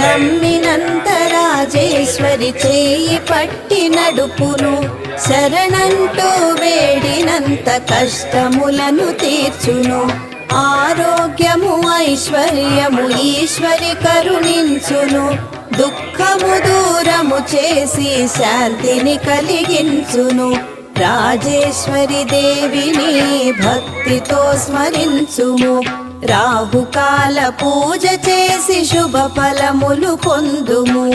నమ్మినంత రాజేశ్వరి చేయి పట్టి నడుపును, శరణంటూ వేడినంత కష్టములను తీర్చును. ఆరోగ్యము ఐశ్వర్యము ఈశ్వరి కరుణించును, దుఃఖము దూరము చేసి శాంతిని కలిగించును. రాజేశ్వరి దేవిని భక్తితో స్మరించుము, రాహుకాల పూజ చేసి శుభ ఫలములు పొందుము.